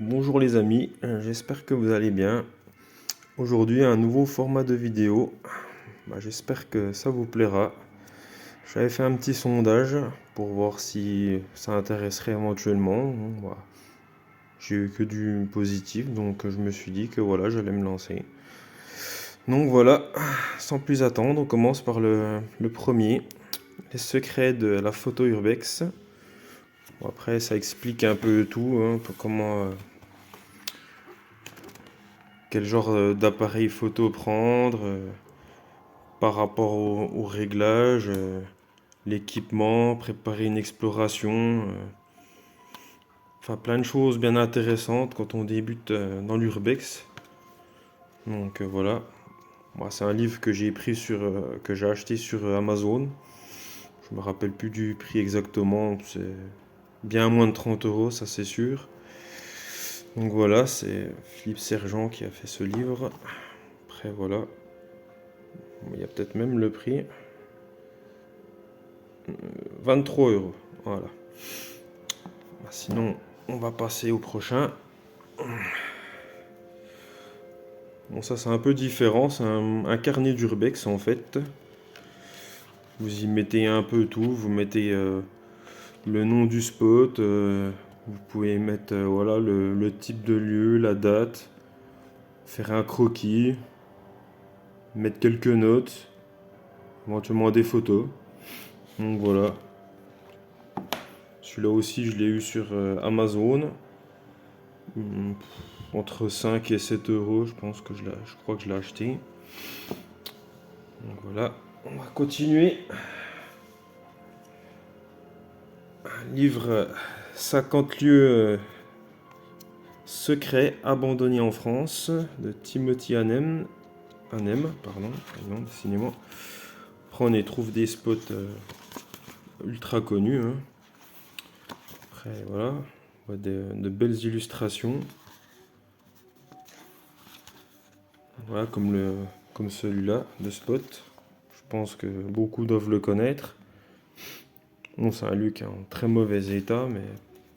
Bonjour les amis, j'espère que vous allez bien. Aujourd'hui un nouveau format de vidéo. J'espère que ça vous plaira. J'avais fait un petit sondage pour voir si ça intéresserait éventuellement. J'ai eu que du positif, donc je me suis dit que voilà, j'allais me lancer. Donc voilà, sans plus attendre, on commence par le premier, les secrets de la photo urbex. Après ça explique un peu tout, un peu comment quel genre d'appareil photo prendre par rapport au réglage, l'équipement, préparer une exploration, enfin plein de choses bien intéressantes quand on débute dans l'urbex. Donc voilà. Moi, c'est un livre que j'ai pris que j'ai acheté sur Amazon. Je me rappelle plus du prix exactement, c'est bien moins de 30 euros, ça c'est sûr. Donc voilà, c'est Philippe Sergent qui a fait ce livre. Après voilà, il y a peut-être même le prix. 23 euros. Voilà. Sinon, on va passer au prochain. Bon, ça c'est un peu différent. C'est un carnet d'urbex en fait. Vous y mettez un peu tout. Vous mettez le nom du spot. Vous pouvez mettre voilà, le type de lieu, la date. Faire un croquis. Mettre quelques notes. Éventuellement des photos. Donc voilà. Celui-là aussi, je l'ai eu sur Amazon. Hmm, Entre 5 et 7 euros, je pense que je crois que je l'ai acheté. Donc voilà, on va continuer. Un livre 50 lieux secrets abandonnés en France de Timothy Hanem, pardon, décidément. Après on y trouve des spots ultra connus. Après voilà, on voit de belles illustrations. Voilà comme celui-là de spot. Je pense que beaucoup doivent le connaître. Bon, c'est un lieu qui est en très mauvais état, mais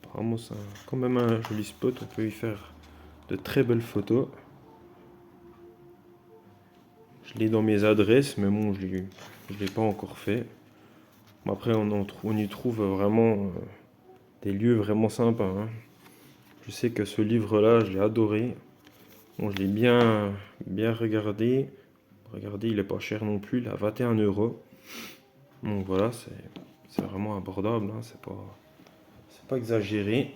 apparemment c'est quand même un joli spot. On peut y faire de très belles photos. Je l'ai dans mes adresses, mais bon, je l'ai pas encore fait. Après, on y trouve vraiment des lieux vraiment sympas. Je sais que ce livre-là, je l'ai adoré. Bon, je l'ai bien regardé. Regardez, il est pas cher non plus, il a 21 euros. Donc voilà, c'est vraiment abordable, c'est pas exagéré.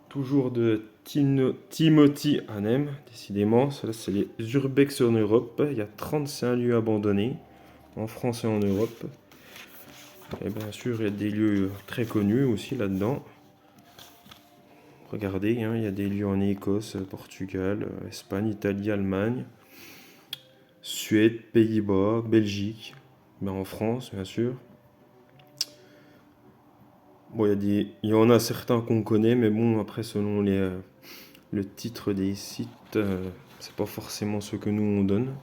Toujours de Timothy Hanem, décidément. Cela, c'est les Urbex en Europe. Il y a 35 lieux abandonnés en France et en Europe. Et bien sûr, il y a des lieux très connus aussi là-dedans. Regardez, il y a des lieux en Écosse, Portugal, Espagne, Italie, Allemagne, Suède, Pays-Bas, Belgique, en France, bien sûr. Bon, il y en a certains qu'on connaît, mais bon, après, selon le titre des sites, c'est pas forcément ce que nous on donne.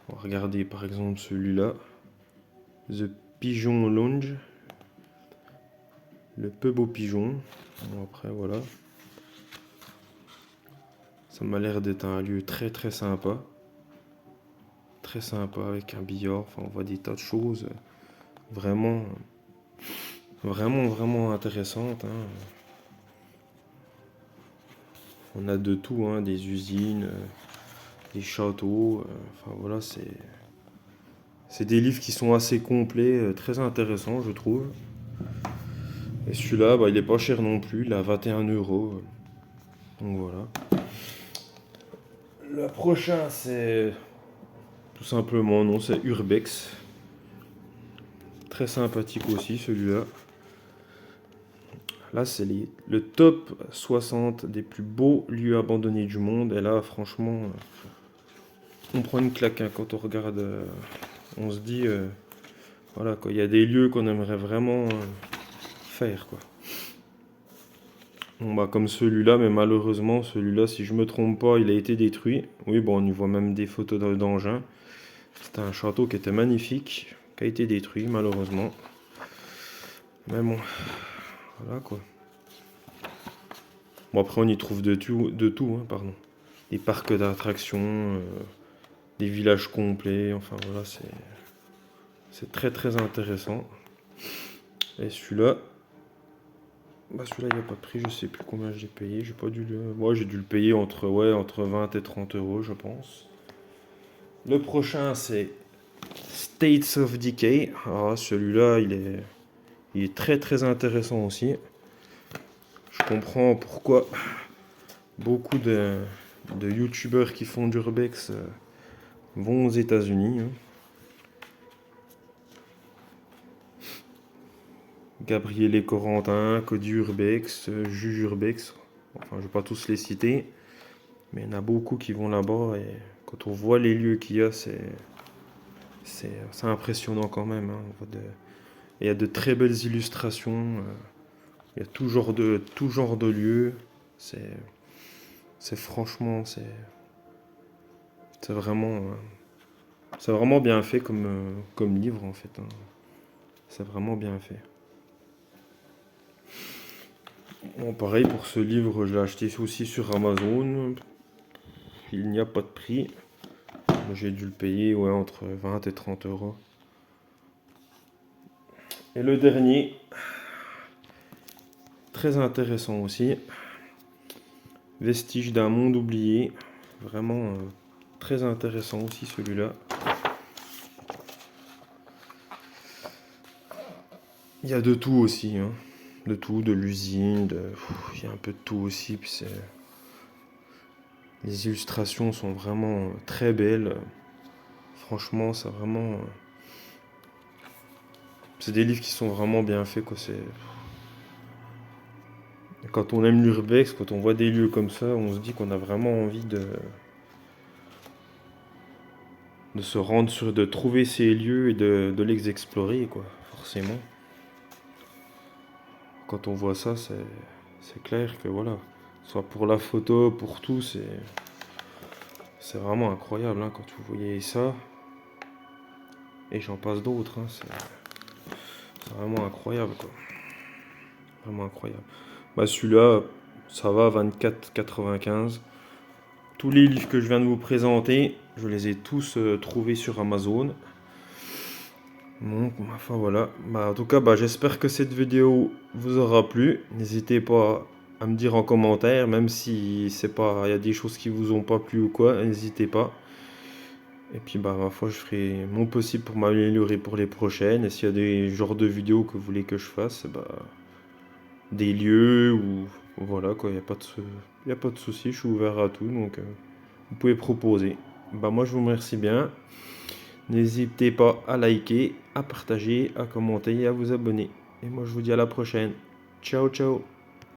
On va regarder par exemple celui-là, The Pigeon Lounge, le peu beau pigeon. Bon, après voilà, ça m'a l'air d'être un lieu très sympa avec un billard. Enfin, on voit des tas de choses vraiment, vraiment intéressantes. On a de tout, des usines, des châteaux. Enfin voilà, c'est des livres qui sont assez complets, très intéressants, je trouve. Et celui-là, il est pas cher non plus, il a 21 euros. Donc voilà. Le prochain, c'est tout simplement, non, c'est Urbex. Très sympathique aussi, celui-là. Là, c'est le top 60 des plus beaux lieux abandonnés du monde. Et là, franchement, on prend une claque quand on regarde. On se dit, voilà, quoi, il y a des lieux qu'on aimerait vraiment faire, quoi. Bon, comme celui-là, mais malheureusement, celui-là, si je me trompe pas, il a été détruit. Oui, bon, on y voit même des photos d'engins. C'était un château qui était magnifique, qui a été détruit, malheureusement. Mais bon, voilà quoi. Bon, après, on y trouve de tout, hein, pardon. Des parcs d'attractions, des villages complets, enfin voilà, c'est très très intéressant. Et celui-là, bah celui-là, il n'y a pas de prix, je sais plus combien j'ai payé. J'ai pas dû le. Moi, j'ai dû le payer entre 20 et 30 euros, je pense. Le prochain, c'est States of Decay. Alors, celui-là, il est très très intéressant aussi. Je comprends pourquoi beaucoup de youtubeurs qui font d'urbex vont aux États-Unis, hein. Gabriel Corentin, Cody Urbex, Juju Urbex. Enfin, je vais pas tous les citer, mais il y en a beaucoup qui vont là-bas et quand on voit les lieux qu'il y a, c'est impressionnant quand même, hein. Il y a de très belles illustrations. Il y a tout genre de lieux. C'est, c'est franchement, c'est vraiment, c'est vraiment bien fait comme livre en fait, hein. C'est vraiment bien fait. Bon, pareil pour ce livre, je l'ai acheté aussi sur Amazon. Il n'y a pas de prix. J'ai dû le payer ouais, entre 20 et 30 euros. Et le dernier, très intéressant aussi, Vestige d'un monde oublié. Vraiment très intéressant aussi celui-là. Il y a de tout aussi, hein. De tout, de l'usine, il y a un peu de tout aussi. Puis les illustrations sont vraiment très belles. Franchement, c'est des livres qui sont vraiment bien faits, quoi. Quand on aime l'urbex, quand on voit des lieux comme ça, on se dit qu'on a vraiment envie de se rendre de trouver ces lieux et de les explorer, quoi. Forcément. Quand on voit ça, c'est clair que voilà. Soit pour la photo, pour tout, c'est vraiment incroyable, hein, quand vous voyez ça. Et j'en passe d'autres, hein, c'est vraiment incroyable, quoi. Vraiment incroyable. Bah celui-là, ça va, 24,95. Tous les livres que je viens de vous présenter, je les ai tous trouvés sur Amazon. Donc, enfin voilà. Bah, en tout cas, bah, j'espère que cette vidéo vous aura plu. N'hésitez pas à me dire en commentaire, même si c'est pas, il y a des choses qui vous ont pas plu ou quoi, n'hésitez pas. Et puis bah ma foi, je ferai mon possible pour m'améliorer pour les prochaines. Et s'il y a des genres de vidéos que vous voulez que je fasse, bah des lieux ou voilà quoi, y a pas de souci, je suis ouvert à tout, donc vous pouvez proposer. Bah moi je vous remercie bien. N'hésitez pas à liker, à partager, à commenter et à vous abonner. Et moi je vous dis à la prochaine. Ciao ciao.